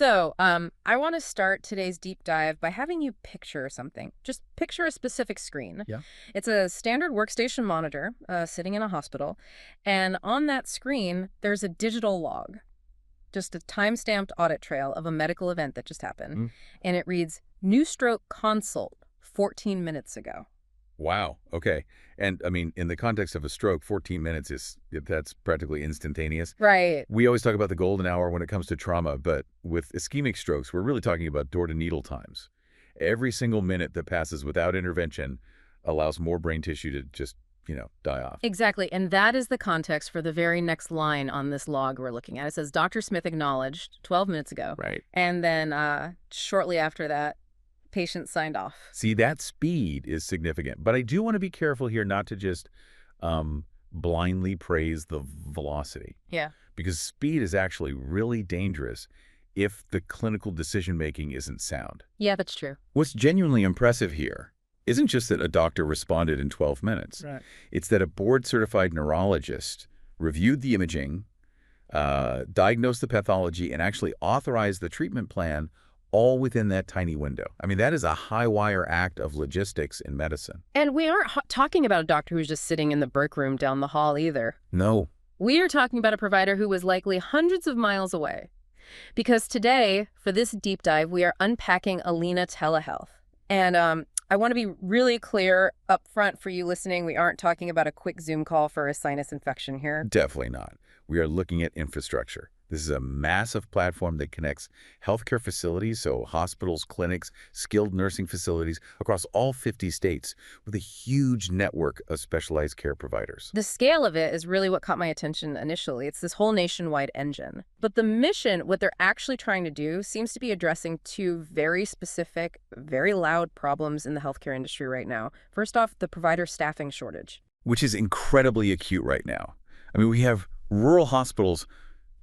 I want to start today's deep dive by having you picture something. Just picture a specific screen. Yeah. It's a standard workstation monitor sitting in a hospital, and on that screen, there's a digital log, just a time-stamped audit trail of a medical event that just happened, Mm. and it reads, "New stroke consult 14 minutes ago." Wow. Okay. And I mean, in the context of a stroke, 14 minutes that's practically instantaneous. Right. We always talk about the golden hour when it comes to trauma, but with ischemic strokes, we're really talking about door-to-needle times. Every single minute that passes without intervention allows more brain tissue to just, die off. Exactly, and that is the context for the very next line on this log we're looking at. It says, "Dr. Smith acknowledged 12 minutes ago." Right. And then shortly after that, patient signed off. See, that speed is significant, but I do want to be careful here not to just blindly praise the velocity, Yeah. because speed is actually really dangerous if the clinical decision-making isn't sound. Yeah, that's true. What's genuinely impressive here isn't just that a doctor responded in 12 minutes. Right. It's that a board-certified neurologist reviewed the imaging, diagnosed the pathology, and actually authorized the treatment plan all within that tiny window. I mean, that is a high-wire act of logistics in medicine. And we aren't talking about a doctor who's just sitting in the Burke room down the hall either. No. We are talking about a provider who was likely hundreds of miles away. Because today, for this deep dive, we are unpacking Alina Telehealth. And I want to be really clear up front for you listening, we aren't talking about a quick Zoom call for a sinus infection here. Definitely not. We are looking at infrastructure. This is a massive platform that connects healthcare facilities, so hospitals, clinics, skilled nursing facilities across all 50 states with a huge network of specialized care providers. The scale of it is really what caught my attention initially. It's this whole nationwide engine. But the mission, what they're actually trying to do, seems to be addressing two very specific, very loud problems in the healthcare industry right now. First off, the provider staffing shortage. Which is incredibly acute right now. I mean, we have rural hospitals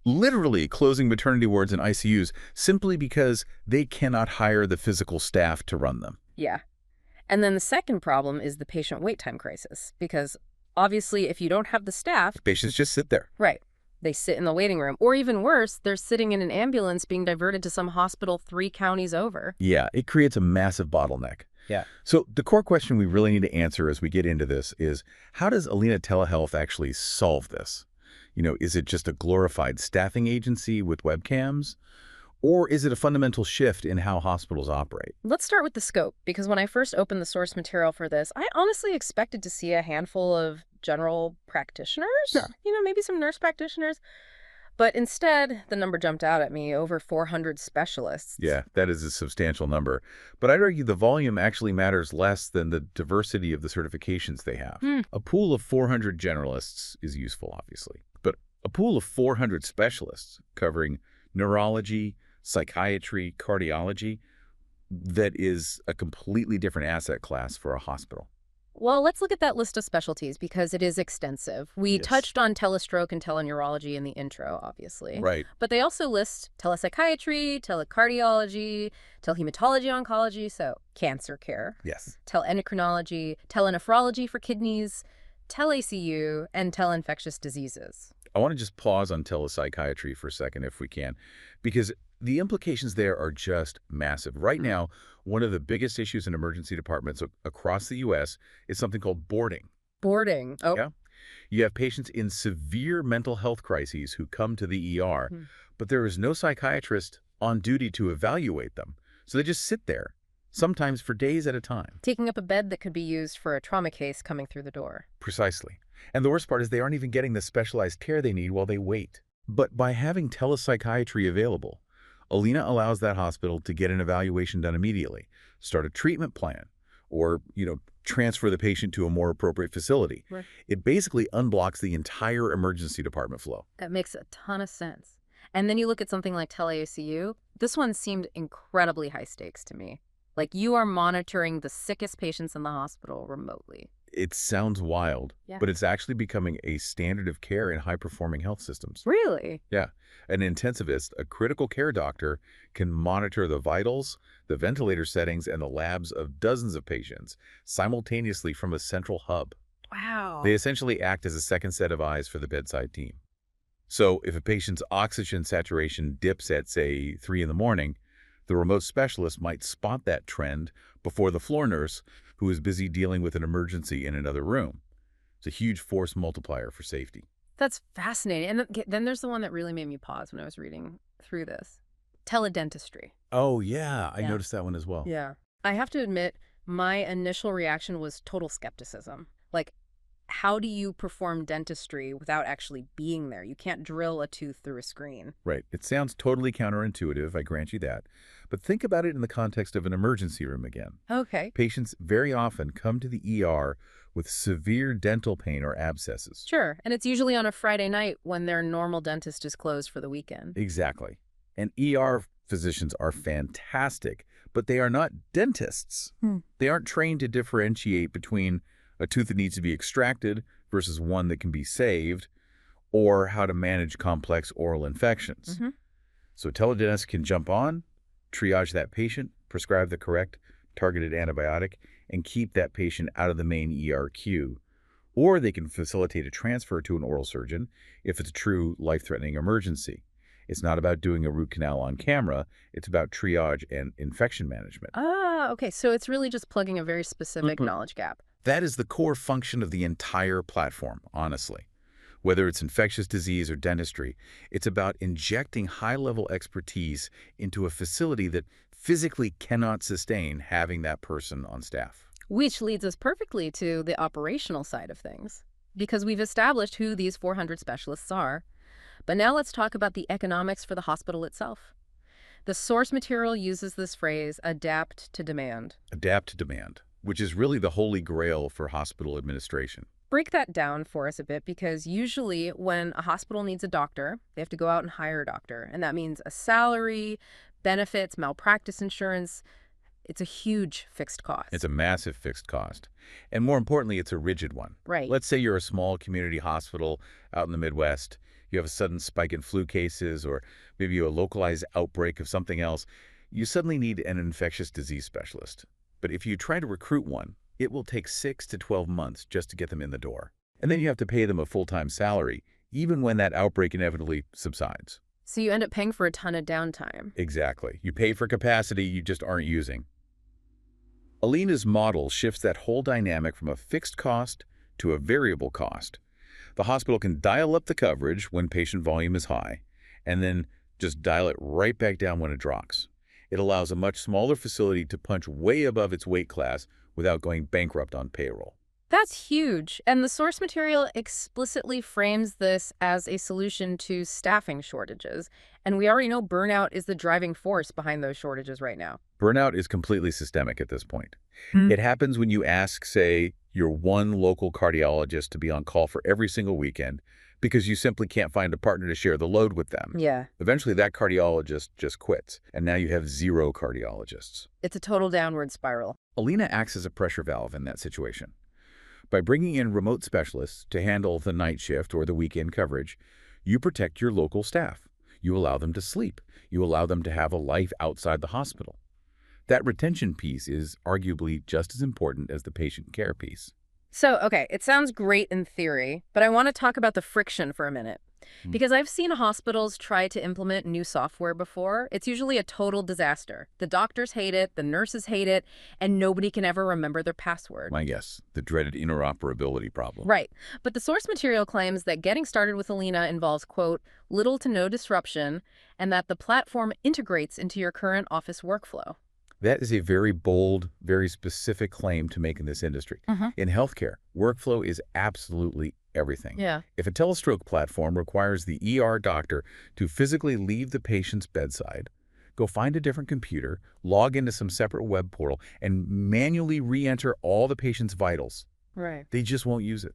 literally closing maternity wards and ICUs simply because they cannot hire the physical staff to run them. Yeah. And then the second problem is the patient wait time crisis. Because obviously, if you don't have the staff... Patients just sit there. Right. They sit in the waiting room. Or even worse, they're sitting in an ambulance being diverted to some hospital 3 counties over. Yeah, it creates a massive bottleneck. Yeah. So the core question we really need to answer as we get into this is, how does Alina Telehealth actually solve this? Is it just a glorified staffing agency with webcams? Or is it a fundamental shift in how hospitals operate? Let's start with the scope, because when I first opened the source material for this, I honestly expected to see a handful of general practitioners, maybe some nurse practitioners. But instead, the number jumped out at me, over 400 specialists. Yeah, that is a substantial number. But I'd argue the volume actually matters less than the diversity of the certifications they have. A pool of 400 generalists is useful, obviously. But a pool of 400 specialists covering neurology, psychiatry, cardiology, that is a completely different asset class for a hospital. Well, let's look at that list of specialties because it is extensive. We Yes. touched on telestroke and teleneurology in the intro, obviously. Right. But they also list telepsychiatry, telecardiology, telehematology oncology, so cancer care, Yes. teleendocrinology, telenephrology for kidneys, TeleICU, and teleinfectious diseases. I want to just pause on telepsychiatry for a second if we can, because the implications there are just massive. Right now, one of the biggest issues in emergency departments across the U.S. is something called boarding. Boarding. Oh, Yeah. You have patients in severe mental health crises who come to the ER, but there is no psychiatrist on duty to evaluate them. So they just sit there, sometimes for days at a time. taking up a bed that could be used for a trauma case coming through the door. Precisely. And the worst part is they aren't even getting the specialized care they need while they wait. But by having telepsychiatry available, Alina allows that hospital to get an evaluation done immediately, start a treatment plan, or, transfer the patient to a more appropriate facility. Right. It basically unblocks the entire emergency department flow. That makes a ton of sense. And then you look at something like TeleICU. This one seemed incredibly high stakes to me. Like you are monitoring the sickest patients in the hospital remotely. It sounds wild, Yeah. but it's actually becoming a standard of care in high-performing health systems. Really? Yeah. An intensivist, a critical care doctor, can monitor the vitals, the ventilator settings, and the labs of dozens of patients simultaneously from a central hub. Wow. They essentially act as a second set of eyes for the bedside team. So if a patient's oxygen saturation dips at, say, 3 in the morning, the remote specialist might spot that trend before the floor nurse who is busy dealing with an emergency in another room. It's a huge force multiplier for safety. That's fascinating. And then there's the one that really made me pause when I was reading through this. Teledentistry. Oh, yeah, I Yeah. noticed that one as well. Yeah. I have to admit, my initial reaction was total skepticism. Like, how do you perform dentistry without actually being there? You can't drill a tooth through a screen. Right. It sounds totally counterintuitive, I grant you that. But think about it in the context of an emergency room again. Okay. Patients very often come to the ER with severe dental pain or abscesses. Sure. And it's usually on a Friday night when their normal dentist is closed for the weekend. Exactly. And ER physicians are fantastic, but they are not dentists. They aren't trained to differentiate between a tooth that needs to be extracted versus one that can be saved, or how to manage complex oral infections. So a teledentist can jump on, triage that patient, prescribe the correct targeted antibiotic, and keep that patient out of the main ER queue. Or they can facilitate a transfer to an oral surgeon if it's a true life-threatening emergency. It's not about doing a root canal on camera. It's about triage and infection management. Ah, okay. So it's really just plugging a very specific knowledge gap. That is the core function of the entire platform, honestly. Whether it's infectious disease or dentistry, it's about injecting high-level expertise into a facility that physically cannot sustain having that person on staff. Which leads us perfectly to the operational side of things, because we've established who these 400 specialists are. But now let's talk about the economics for the hospital itself. The source material uses this phrase, adapt to demand. Adapt to demand, which is really the holy grail for hospital administration. Break that down for us a bit, because usually when a hospital needs a doctor, they have to go out and hire a doctor. And that means a salary, benefits, malpractice insurance. It's a huge fixed cost. It's a massive fixed cost. And more importantly, it's a rigid one. Right. Let's say you're a small community hospital out in the Midwest. You have a sudden spike in flu cases, or maybe a localized outbreak of something else. You suddenly need an infectious disease specialist. But if you try to recruit one, it will take 6 to 12 months just to get them in the door. And then you have to pay them a full-time salary, even when that outbreak inevitably subsides. So you end up paying for a ton of downtime. Exactly. You pay for capacity you just aren't using. Alina's model shifts that whole dynamic from a fixed cost to a variable cost. The hospital can dial up the coverage when patient volume is high, and then just dial it right back down when it drops. It allows a much smaller facility to punch way above its weight class without going bankrupt on payroll. That's huge. And the source material explicitly frames this as a solution to staffing shortages. And we already know burnout is the driving force behind those shortages right now. Burnout is completely systemic at this point. It happens when you ask, say, your one local cardiologist to be on call for every single weekend because you simply can't find a partner to share the load with them. Yeah. Eventually, that cardiologist just quits, and now you have 0 cardiologists. It's a total downward spiral. Alina acts as a pressure valve in that situation. By bringing in remote specialists to handle the night shift or the weekend coverage, you protect your local staff. You allow them to sleep. You allow them to have a life outside the hospital. That retention piece is arguably just as important as the patient care piece. So, okay, it sounds great in theory, but I want to talk about the friction for a minute. Because I've seen hospitals try to implement new software before. It's usually a total disaster. The doctors hate it, the nurses hate it, and nobody can ever remember their password. My guess, the dreaded interoperability problem. Right. But the source material claims that getting started with Alina involves, quote, little to no disruption, and that the platform integrates into your current office workflow. That is a very bold, very specific claim to make in this industry. In healthcare, workflow is absolutely everything. Yeah. If a telestroke platform requires the ER doctor to physically leave the patient's bedside, go find a different computer, log into some separate web portal, and manually re-enter all the patient's vitals, Right. they just won't use it.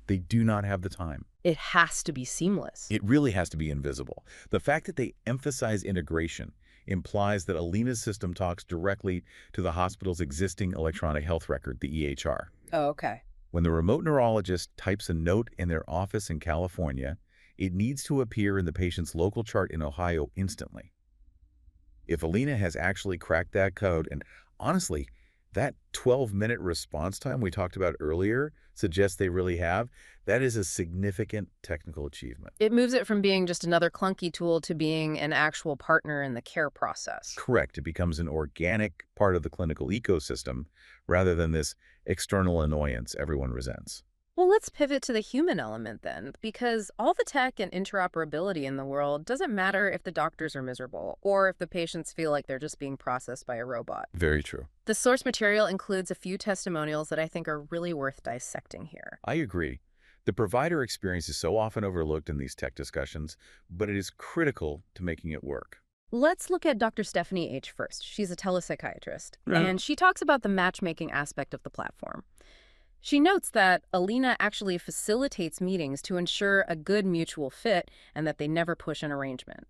They do not have the time. It has to be seamless. It really has to be invisible. The fact that they emphasize integration implies that Alina's system talks directly to the hospital's existing electronic health record, the EHR. Oh, okay. When the remote neurologist types a note in their office in California, it needs to appear in the patient's local chart in Ohio instantly. If Alina has actually cracked that code, and honestly, That 12-minute response time we talked about earlier suggests they really have. That is a significant technical achievement. It moves it from being just another clunky tool to being an actual partner in the care process. Correct. It becomes an organic part of the clinical ecosystem rather than this external annoyance everyone resents. Well, let's pivot to the human element then, because all the tech and interoperability in the world doesn't matter if the doctors are miserable or if the patients feel like they're just being processed by a robot. Very true. The source material includes a few testimonials that I think are really worth dissecting here. I agree. The provider experience is so often overlooked in these tech discussions, but it is critical to making it work. Let's look at Dr. Stephanie H. first. She's a telepsychiatrist, Right. and she talks about the matchmaking aspect of the platform. She notes that Alina actually facilitates meetings to ensure a good mutual fit and that they never push an arrangement.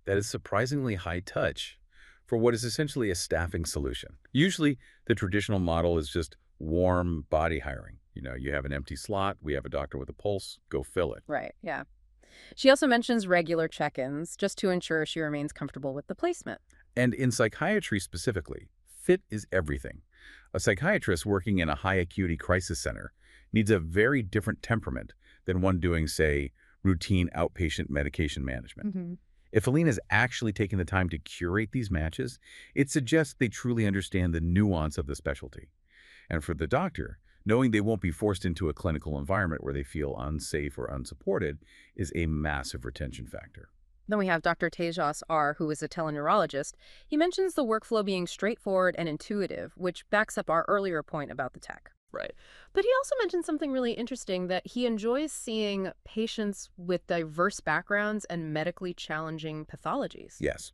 That is surprisingly high touch for what is essentially a staffing solution. Usually, the traditional model is just warm body hiring. You have an empty slot, we have a doctor with a pulse, go fill it. Right, yeah. She also mentions regular check-ins just to ensure she remains comfortable with the placement. And in psychiatry specifically, fit is everything. A psychiatrist working in a high-acuity crisis center needs a very different temperament than one doing, say, routine outpatient medication management. If Alina's actually taking the time to curate these matches, it suggests they truly understand the nuance of the specialty. And for the doctor, knowing they won't be forced into a clinical environment where they feel unsafe or unsupported is a massive retention factor. Then we have Dr. Tejas R., who is a teleneurologist. He mentions the workflow being straightforward and intuitive, which backs up our earlier point about the tech. Right. But he also mentioned something really interesting, that he enjoys seeing patients with diverse backgrounds and medically challenging pathologies. Yes.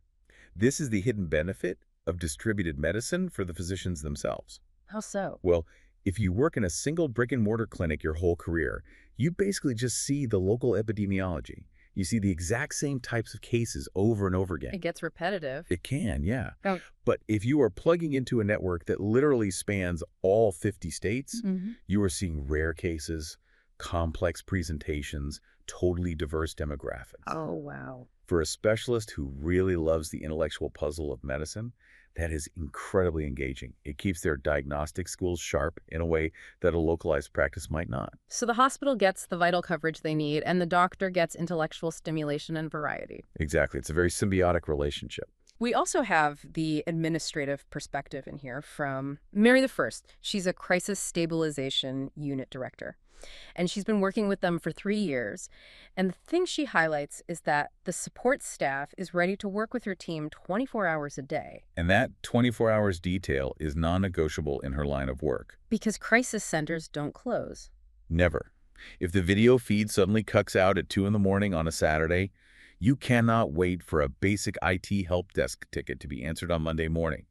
This is the hidden benefit of distributed medicine for the physicians themselves. How so? Well, if you work in a single brick-and-mortar clinic your whole career, you basically just see the local epidemiology. You see the exact same types of cases over and over again. It gets repetitive. It can, yeah. Oh. But if you are plugging into a network that literally spans all 50 states, you are seeing rare cases, complex presentations, totally diverse demographics. Oh, wow. For a specialist who really loves the intellectual puzzle of medicine, that is incredibly engaging. It keeps their diagnostic skills sharp in a way that a localized practice might not. So the hospital gets the vital coverage they need, and the doctor gets intellectual stimulation and variety. Exactly. It's a very symbiotic relationship. We also have the administrative perspective in here from Mary the First. She's a crisis stabilization unit director, and she's been working with them for 3 years. And the thing she highlights is that the support staff is ready to work with her team 24 hours a day. And that 24 hours detail is non-negotiable in her line of work. Because crisis centers don't close. Never. If the video feed suddenly cuts out at 2 in the morning on a Saturday, you cannot wait for a basic IT help desk ticket to be answered on Monday morning.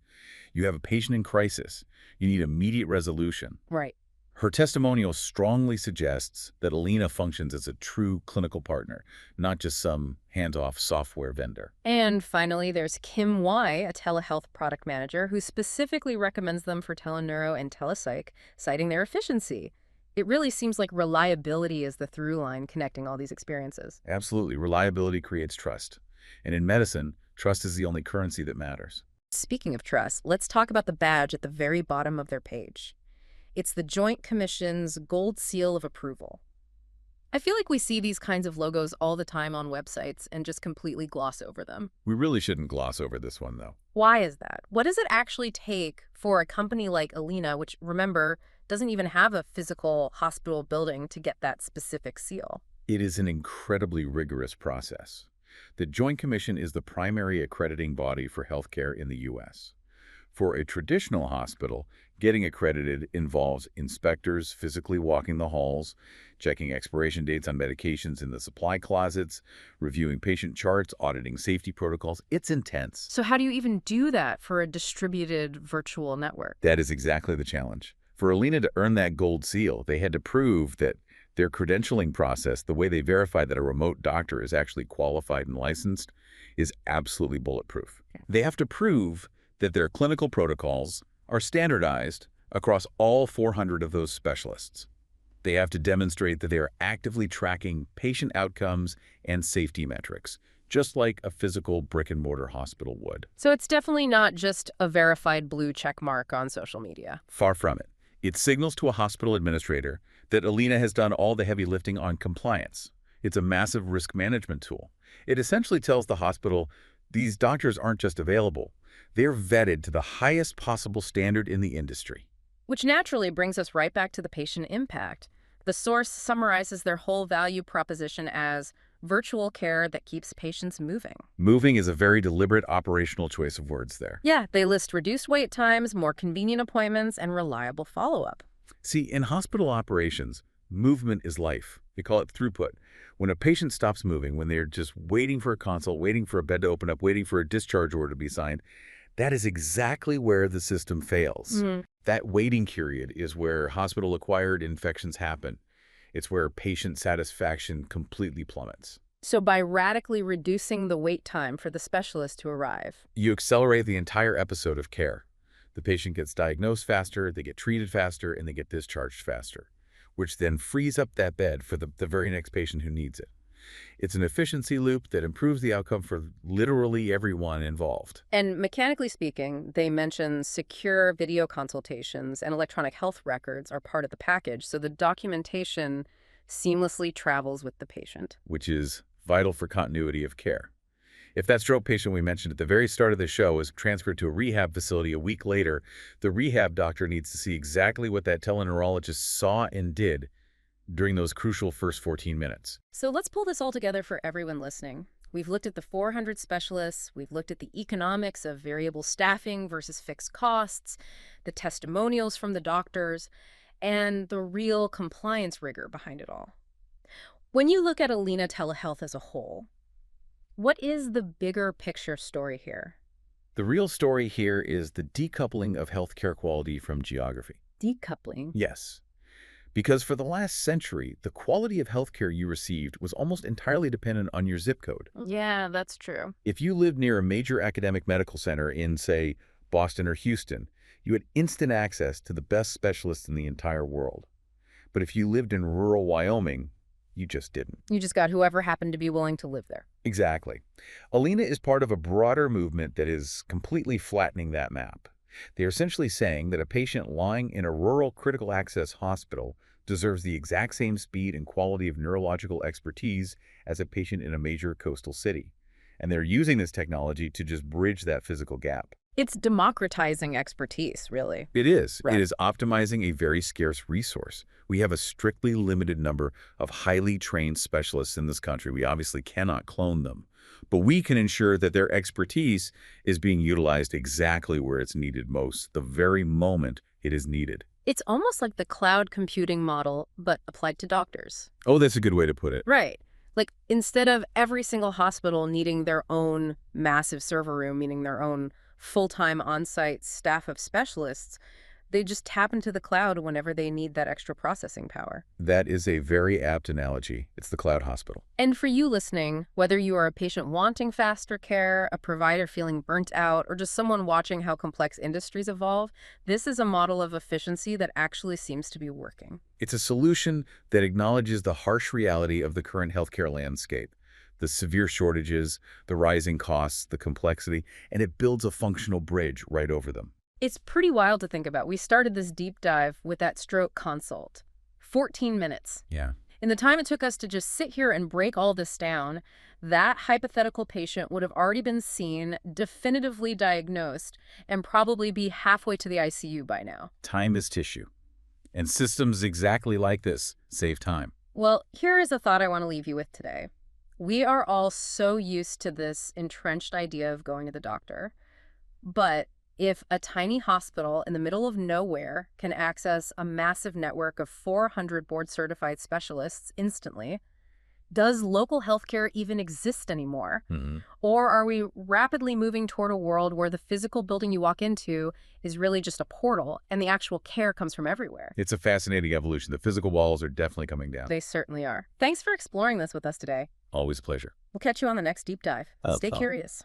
You have a patient in crisis. You need immediate resolution. Right. Her testimonial strongly suggests that Alina functions as a true clinical partner, not just some hands-off software vendor. And finally, there's Kim Y., a telehealth product manager, who specifically recommends them for teleneuro and telepsych, citing their efficiency. It really seems like reliability is the through line connecting all these experiences. Absolutely. Reliability creates trust. And in medicine, trust is the only currency that matters. Speaking of trust, let's talk about the badge at the very bottom of their page. It's the Joint Commission's gold seal of approval. I feel like we see these kinds of logos all the time on websites and just completely gloss over them. We really shouldn't gloss over this one, though. Why is that? What does it actually take for a company like Alina, which, remember, doesn't even have a physical hospital building, to get that specific seal? It is an incredibly rigorous process. The Joint Commission is the primary accrediting body for healthcare in the U.S. For a traditional hospital, getting accredited involves inspectors physically walking the halls, checking expiration dates on medications in the supply closets, reviewing patient charts, auditing safety protocols. It's intense. So how do you even do that for a distributed virtual network? That is exactly the challenge. For Alina to earn that gold seal, they had to prove that their credentialing process, the way they verify that a remote doctor is actually qualified and licensed, is absolutely bulletproof. They have to prove that their clinical protocols are standardized across all 400 of those specialists. They have to demonstrate that they are actively tracking patient outcomes and safety metrics, just like a physical brick-and-mortar hospital would. So it's definitely not just a verified blue check mark on social media. Far from it. It signals to a hospital administrator that Alina has done all the heavy lifting on compliance. It's a massive risk management tool. It essentially tells the hospital these doctors aren't just available. They're vetted to the highest possible standard in the industry. Which naturally brings us right back to the patient impact. The source summarizes their whole value proposition as virtual care that keeps patients moving. Moving is a very deliberate operational choice of words there. Yeah, they list reduced wait times, more convenient appointments, and reliable follow-up. See, in hospital operations, movement is life. We call it throughput. When a patient stops moving, when they're just waiting for a consult, waiting for a bed to open up, waiting for a discharge order to be signed, that is exactly where the system fails. That waiting period is where hospital-acquired infections happen. It's where patient satisfaction completely plummets. So by radically reducing the wait time for the specialist to arrive, You accelerate the entire episode of care. The patient gets diagnosed faster, they get treated faster, and they get discharged faster, which then frees up that bed for the very next patient who needs it. It's an efficiency loop that improves the outcome for literally everyone involved. and mechanically speaking, they mention secure video consultations and electronic health records are part of the package, so the documentation seamlessly travels with the patient. Which is vital for continuity of care. If that stroke patient we mentioned at the very start of the show is transferred to a rehab facility a week later, the rehab doctor needs to see exactly what that teleneurologist saw and did during those crucial first 14 minutes. So let's pull this all together for everyone listening. We've looked at the 400 specialists, we've looked at the economics of variable staffing versus fixed costs, the testimonials from the doctors, and the real compliance rigor behind it all. When you look at Alina Telehealth as a whole, what is the bigger picture story here? The real story here is the decoupling of healthcare quality from geography. Decoupling. Yes. Because for the last century, the quality of healthcare you received was almost entirely dependent on your zip code. Yeah, that's true. If you lived near a major academic medical center in, say, Boston or Houston, you had instant access to the best specialists in the entire world. But if you lived in rural Wyoming, you just didn't. You just got whoever happened to be willing to live there. Exactly. Alina is part of a broader movement that is completely flattening that map. They are essentially saying that a patient lying in a rural critical access hospital deserves the exact same speed and quality of neurological expertise as a patient in a major coastal city. And they're using this technology to just bridge that physical gap. It's democratizing expertise, really. It is. Right. It is optimizing a very scarce resource. We have a strictly limited number of highly trained specialists in this country. We obviously cannot clone them. But we can ensure that their expertise is being utilized exactly where it's needed most, the very moment it is needed. It's almost like the cloud computing model, but applied to doctors. Oh, that's a good way to put it. Right. Like, instead of every single hospital needing their own massive server room, meaning their own full-time on-site staff of specialists, they just tap into the cloud whenever they need that extra processing power. That is a very apt analogy. It's the cloud hospital. And for you listening, whether you are a patient wanting faster care, a provider feeling burnt out, or just someone watching how complex industries evolve, this is a model of efficiency that actually seems to be working. It's a solution that acknowledges the harsh reality of the current healthcare landscape, the severe shortages, the rising costs, the complexity, and it builds a functional bridge right over them. It's pretty wild to think about. We started this deep dive with that stroke consult. 14 minutes. Yeah. In the time it took us to just sit here and break all this down, that hypothetical patient would have already been seen, definitively diagnosed, and probably be halfway to the ICU by now. Time is tissue. And systems exactly like this save time. Well, here is a thought I want to leave you with today. We are all so used to this entrenched idea of going to the doctor, but if a tiny hospital in the middle of nowhere can access a massive network of 400 board-certified specialists instantly, does local healthcare even exist anymore? Or are we rapidly moving toward a world where the physical building you walk into is really just a portal and the actual care comes from everywhere? It's a fascinating evolution. The physical walls are definitely coming down. They certainly are. Thanks for exploring this with us today. Always a pleasure. We'll catch you on the next deep dive. Stay curious.